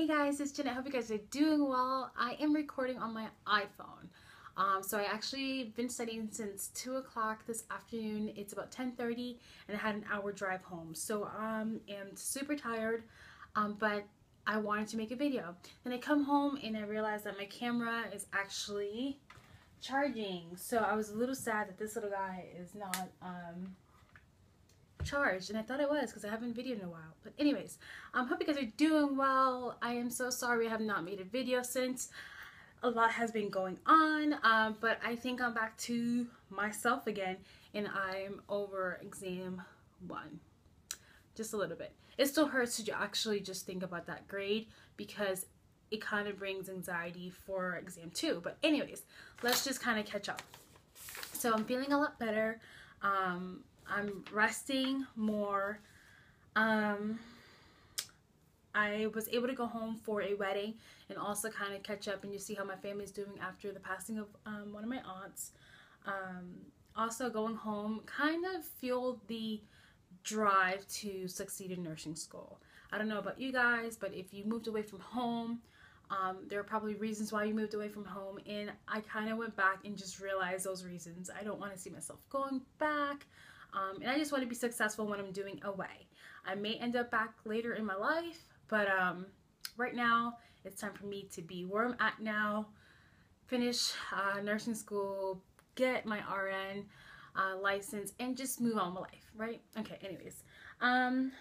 Hey guys, it's Jen. I hope you guys are doing well. I am recording on my iPhone. So I actually been studying since 2 o'clock this afternoon. It's about 10:30 and I had an hour drive home. So I am super tired, but I wanted to make a video. Then I come home and I realized that my camera is actually charging. So I was a little sad that this little guy is not charged, and I thought it was because I haven't videoed in a while. But anyways, hope you guys are doing well. I am so sorry I have not made a video since a lot has been going on, but I think I'm back to myself again, and I'm over exam 1 just a little bit. It still hurts to actually just think about that grade because it kind of brings anxiety for exam 2. But anyways, let's just kind of catch up. So I'm feeling a lot better. I'm resting more. I was able to go home for a wedding and also kind of catch up and just see how my family is doing after the passing of one of my aunts. Also going home kind of fueled the drive to succeed in nursing school. I don't know about you guys, but if you moved away from home, there are probably reasons why you moved away from home, and I kind of went back and just realized those reasons. I don't want to see myself going back. And I just want to be successful when I'm doing away. I may end up back later in my life, but right now it's time for me to be where I'm at now, finish nursing school, get my RN license, and just move on with my life, right? Okay, anyways. I'm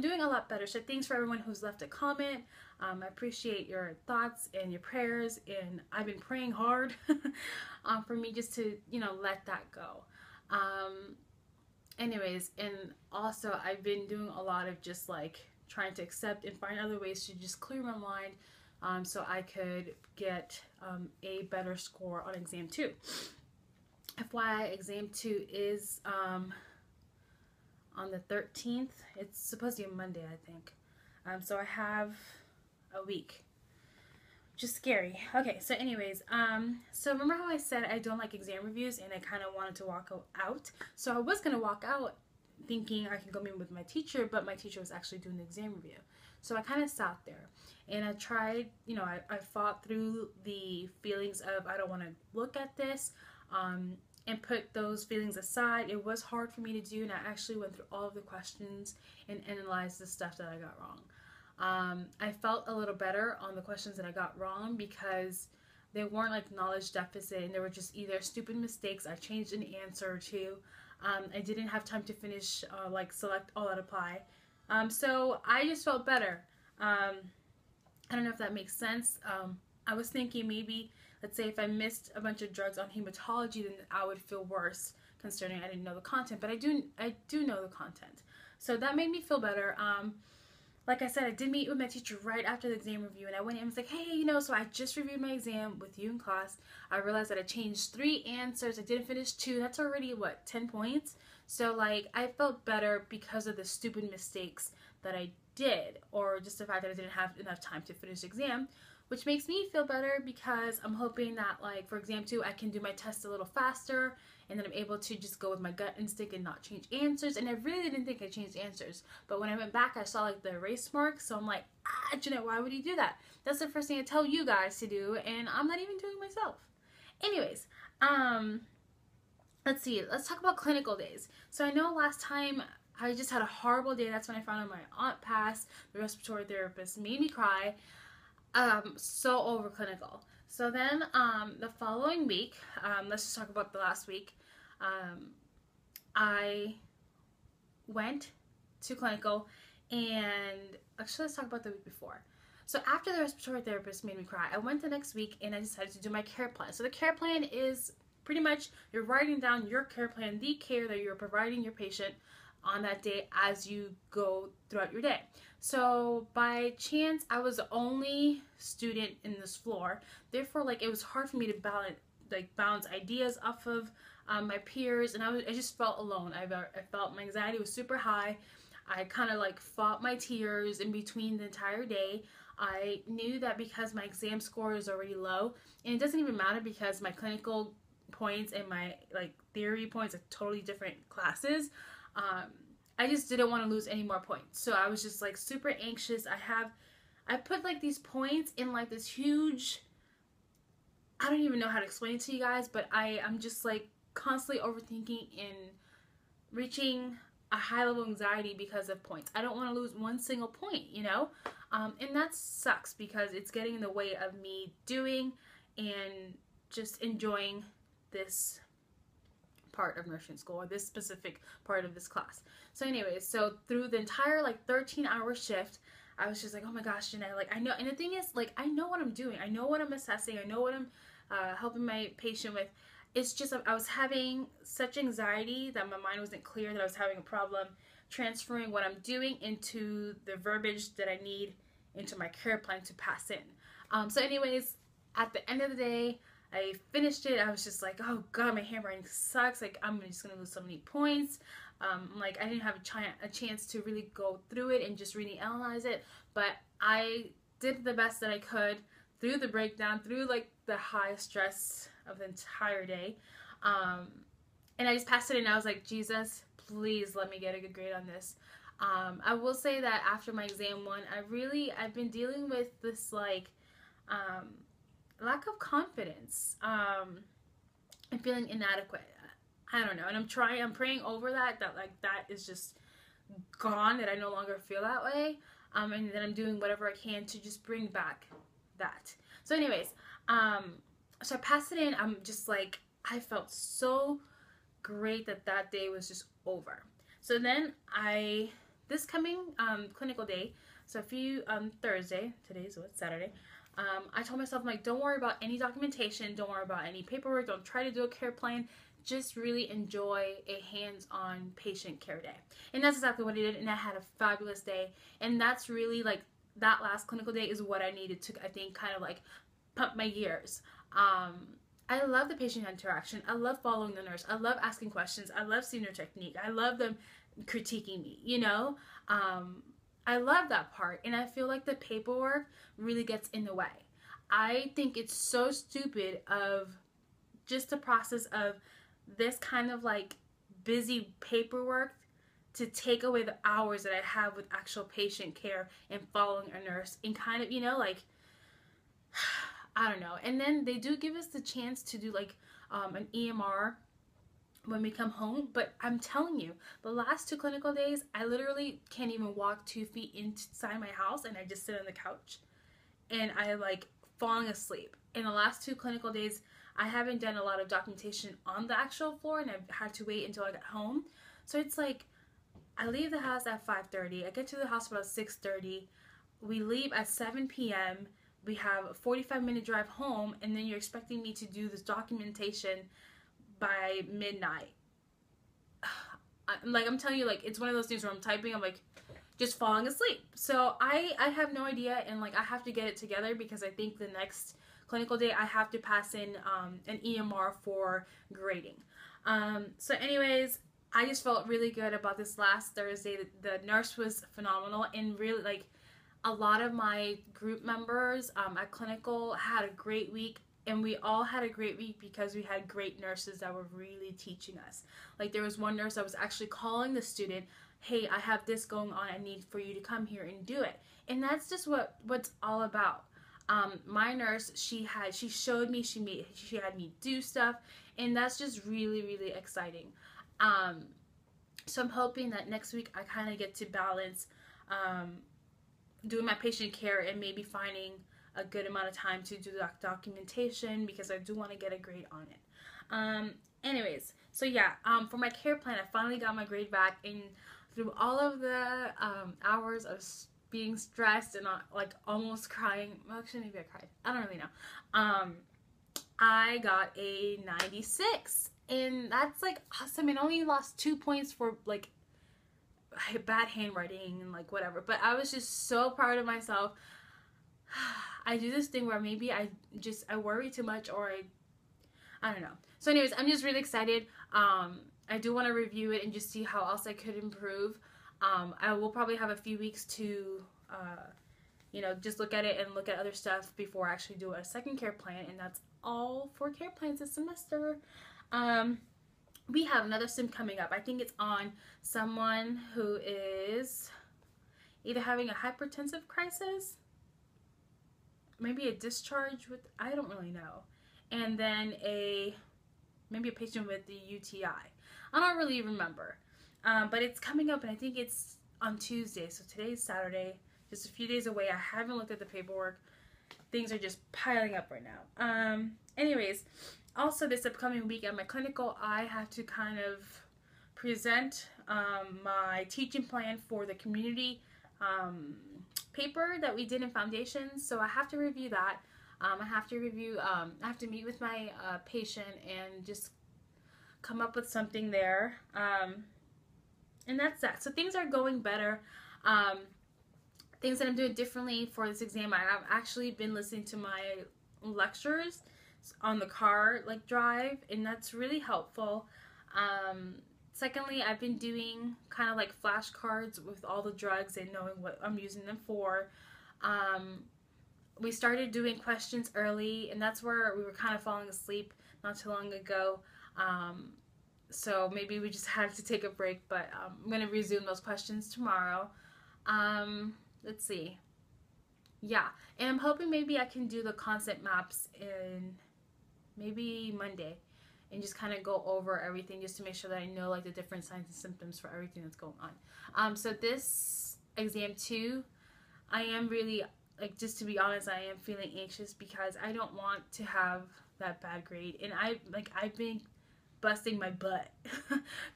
doing a lot better. So thanks for everyone who's left a comment. I appreciate your thoughts and your prayers, and I've been praying hard for me just to, let that go. Anyways, and also I've been doing a lot of just like trying to accept and find other ways to just clear my mind, so I could get a better score on exam 2. FYI, exam 2 is on the 13th. It's supposed to be a Monday, I think. So I have a week. Just scary. Okay, so anyways, so remember how I said I don't like exam reviews and I kind of wanted to walk out? So I was going to walk out thinking I could go meet with my teacher, but my teacher was actually doing the exam review. So I kind of sat there and I tried, I fought through the feelings of I don't want to look at this, and put those feelings aside. It was hard for me to do, and I actually went through all of the questions and analyzed the stuff that I got wrong. I felt a little better on the questions that I got wrong because they weren't like knowledge deficit, and they were just either stupid mistakes I changed an answer to. I didn't have time to finish like select all that apply. So I just felt better. I don't know if that makes sense. I was thinking maybe, let's say if I missed a bunch of drugs on hematology, then I would feel worse considering I didn't know the content, but I do know the content. So that made me feel better. Like I said, I did meet with my teacher right after the exam review, and I went in and was like, hey, so I just reviewed my exam with you in class. I realized that I changed 3 answers. I didn't finish 2. That's already, 10 points? So, like, I felt better because of the stupid mistakes that I did, or just the fact that I didn't have enough time to finish the exam, which makes me feel better because I'm hoping that, like, for exam 2, I can do my test a little faster, and then I'm able to just go with my gut instinct and not change answers. And I really didn't think I changed answers, but when I went back, I saw like the erase mark, so I'm like, Jeanette, why would you do that? That's the first thing I tell you guys to do, and I'm not even doing it myself. Anyways, let's see, let's talk about clinical days. So I know last time I just had a horrible day. That's when I found out my aunt passed. The respiratory therapist made me cry. So over clinical. So then the following week, let's just talk about the last week, I went to clinical, and actually let's talk about the week before. So after the respiratory therapist made me cry, I went the next week and I decided to do my care plan. So the care plan is pretty much you're writing down your care plan, the care that you're providing your patient on that day as you go throughout your day. So by chance, I was the only student in this floor. Therefore, like, it was hard for me to bounce ideas off of my peers, and I just felt alone. I felt my anxiety was super high. I kind of like fought my tears in between the entire day. I knew that because my exam score is already low, and it doesn't even matter because my clinical points and my like theory points are totally different classes. I just didn't want to lose any more points. So I was just like super anxious. I have I put like these points in like this huge, I don't even know how to explain it to you guys, but I'm just like constantly overthinking and reaching a high level of anxiety because of points. I don't want to lose one single point, you know? And that sucks because it's getting in the way of me doing and just enjoying this part of nursing school, or this specific part of this class. So anyways, so through the entire like 13-hour shift, I was just like, oh my gosh, Janae, like I know, and the thing is, like, I know what I'm doing. I know what I'm assessing. I know what I'm helping my patient with. It's just I was having such anxiety that my mind wasn't clear, that I was having a problem transferring what I'm doing into the verbiage that I need into my care plan to pass in. So anyways, at the end of the day, I finished it. I was just like, oh God, my handwriting sucks. Like, I'm just going to lose so many points. Like, I didn't have a chance to really go through it and just really analyze it. But I did the best that I could through the breakdown, through like the high stress of the entire day. And I just passed it, and I was like, Jesus, please let me get a good grade on this. I will say that after my exam 1, I've been dealing with this like lack of confidence and feeling inadequate. I don't know, and I'm praying over that like that is just gone, that I no longer feel that way, and that I'm doing whatever I can to just bring back that. So anyways, so I passed it in. I'm just like, I felt so great that day was just over. So then this coming clinical day, so Thursday, today's what, Saturday, I told myself, like, don't worry about any documentation, don't worry about any paperwork, don't try to do a care plan, just really enjoy a hands-on patient care day. And that's exactly what I did, and I had a fabulous day. And that's really, like, that last clinical day is what I needed to, I think, kind of like pump my gears. I love the patient interaction. I love following the nurse. I love asking questions. I love seeing their technique. I love them critiquing me, you know? I love that part, and I feel like the paperwork really gets in the way. I think it's so stupid of just the process of this kind of like busy paperwork to take away the hours that I have with actual patient care and following a nurse and kind of, you know, like, I don't know. And then they do give us the chance to do like an EMR when we come home, but I'm telling you, the last 2 clinical days, I literally can't even walk 2 feet inside my house, and I just sit on the couch and I like falling asleep. In the last 2 clinical days, I haven't done a lot of documentation on the actual floor, and I've had to wait until I got home. So it's like, I leave the house at 5:30, I get to the hospital at 6:30, we leave at 7 p.m., we have a 45-minute drive home, and then you're expecting me to do this documentation by midnight. Like, I'm telling you, like, it's one of those things where I'm typing, I'm like just falling asleep. So I have no idea, and like I have to get it together because I think the next clinical day I have to pass in an EMR for grading. So anyways, I just felt really good about this last Thursday. The nurse was phenomenal, and really, like, a lot of my group members at clinical had a great week. And we all had a great week because we had great nurses that were really teaching us. Like, there was one nurse that was actually calling the student, hey, I have this going on, I need for you to come here and do it. And that's just what's all about. My nurse, she showed me, she had me do stuff, and that's just really, really exciting. So I'm hoping that next week I kind of get to balance doing my patient care and maybe finding a good amount of time to do documentation, because I do want to get a grade on it. Anyways, so yeah, for my care plan, I finally got my grade back, and through all of the hours of being stressed and like almost crying, well, actually maybe I cried, I don't really know, I got a 96, and that's like awesome. I only lost 2 points for like bad handwriting and like whatever, but I was just so proud of myself. I do this thing where maybe I worry too much, or I don't know. So anyways, I'm just really excited. I do want to review it and just see how else I could improve. I will probably have a few weeks to, you know, just look at it and look at other stuff before I actually do a second care plan, and that's all for care plans this semester. We have another sim coming up. I think it's on someone who is either having a hypertensive crisis maybe a discharge with, I don't really know. And then maybe a patient with the UTI. I don't really remember. But it's coming up, and I think it's on Tuesday. So today's Saturday, just a few days away. I haven't looked at the paperwork. Things are just piling up right now. Anyways, also this upcoming week at my clinical, I have to kind of present my teaching plan for the community paper that we did in foundations. So I have to review that. I have to meet with my patient and just come up with something there. And that's that. So things are going better. Things that I'm doing differently for this exam, I've actually been listening to my lectures on the car drive, and that's really helpful. Secondly, I've been doing kind of like flashcards with all the drugs and knowing what I'm using them for. We started doing questions early, and that's where we were kind of falling asleep not too long ago. So maybe we just had to take a break, but I'm going to resume those questions tomorrow. Let's see. Yeah, and I'm hoping maybe I can do the concept maps in maybe Monday and just kind of go over everything just to make sure that I know the different signs and symptoms for everything that's going on. So this exam 2, I am really, just to be honest, I am feeling anxious because I don't want to have that bad grade. And I've been busting my butt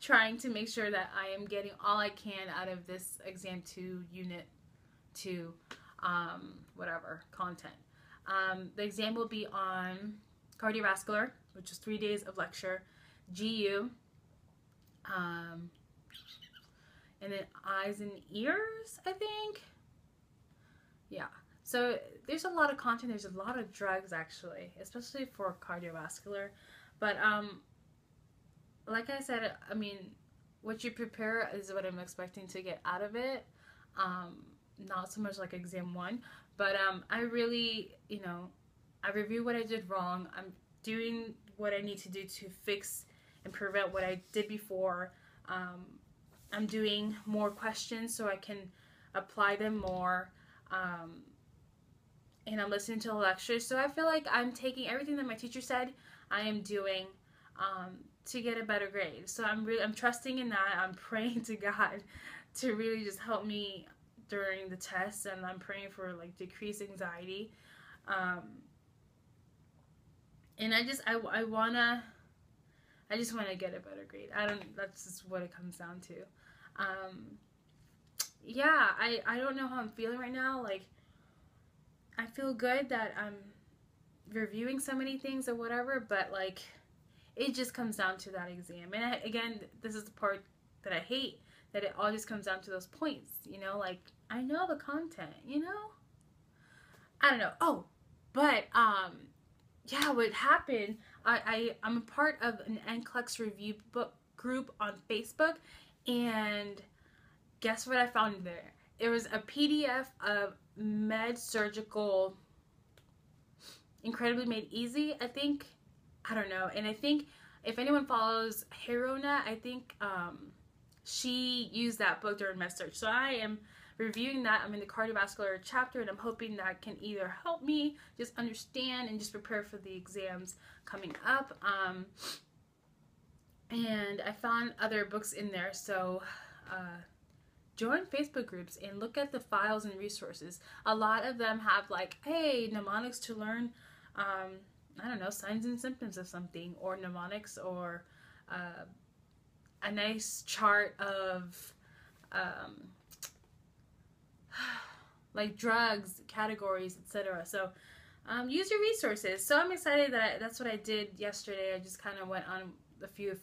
trying to make sure that I am getting all I can out of this exam 2 unit 2 whatever content. The exam will be on cardiovascular, which is 3 days of lecture, GU, and then eyes and ears, I think. Yeah, so there's a lot of content. There's a lot of drugs, actually, especially for cardiovascular. But like I said, I mean, what you prepare is what I'm expecting to get out of it. Not so much like exam 1, but I really, I review what I did wrong. I'm doing what I need to do to fix and prevent what I did before. I'm doing more questions so I can apply them more. And I'm listening to the lectures. So I feel like I'm taking everything that my teacher said, I am doing to get a better grade. So I'm trusting in that. I'm praying to God to really just help me during the test, and I'm praying for decreased anxiety. And I just wanna get a better grade. That's just what it comes down to. Yeah, I don't know how I'm feeling right now. I feel good that I'm reviewing so many things or whatever, but it just comes down to that exam. And again, this is the part that I hate, that it all just comes down to those points, I know the content, I don't know. Oh, but yeah, what happened, I'm a part of an NCLEX review book group on Facebook, and guess what I found there? It was a PDF of Med Surgical Incredibly Made Easy, I think. I don't know. And I think if anyone follows Herona, I think she used that book during MedSurg. So I am reviewing that. I'm in the cardiovascular chapter, and I'm hoping that can either help me just understand and just prepare for the exams coming up. And I found other books in there. So join Facebook groups and look at the files and resources. A lot of them have hey, mnemonics to learn, I don't know, signs and symptoms of something, or mnemonics, or a nice chart of drugs, categories, etc. So use your resources. So I'm excited that that's what I did yesterday. I just kind of went on a few of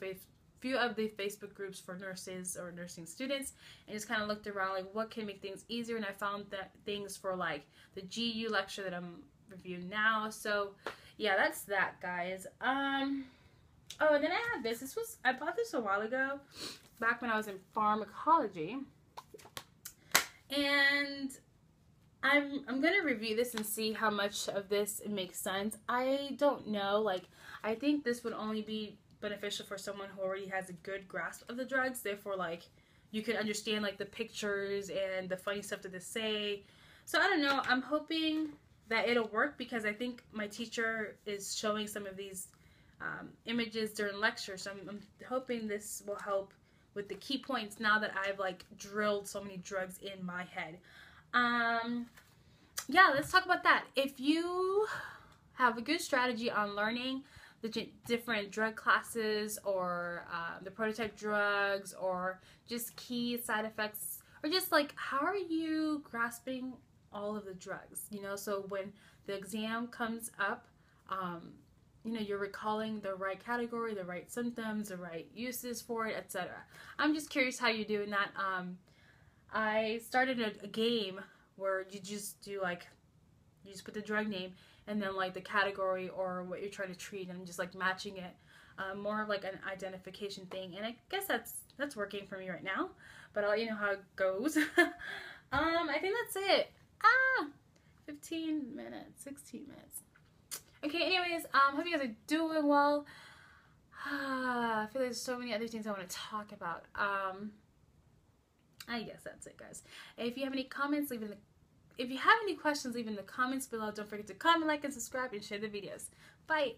the Facebook groups for nurses or nursing students, and just kind of looked around what can make things easier, and I found that things for the GU lecture that I'm reviewing now. So yeah, that's that, guys. Oh, and then I have this. I bought this a while ago, back when I was in pharmacology, and I'm gonna review this and see how much of this makes sense. I don't know. I think this would only be beneficial for someone who already has a good grasp of the drugs. Therefore, you can understand the pictures and the funny stuff that they say. So I don't know. I'm hoping that it'll work, because I think my teacher is showing some of these images during lecture, so I'm hoping this will help with the key points now that I've like drilled so many drugs in my head. Yeah, let's talk about that. If you have a good strategy on learning the different drug classes, or the prototype drugs, or just key side effects, or just like how are you grasping all of the drugs, you know, so when the exam comes up, you know, you're recalling the right category, the right symptoms, the right uses for it, etc. I'm just curious how you're doing that. I started a game where you just do like, you just put the drug name and then like the category or what you're trying to treat, and just like matching it, more of like an identification thing. And I guess that's working for me right now, but I'll let you know how it goes. I think that's it. 15 minutes, 16 minutes. Okay, anyways, hope you guys are doing well. I feel like there's so many other things I want to talk about. I guess that's it, guys. If you have any comments, if you have any questions, leave in the comments below. Don't forget to comment, like, and subscribe, and share the videos. Bye!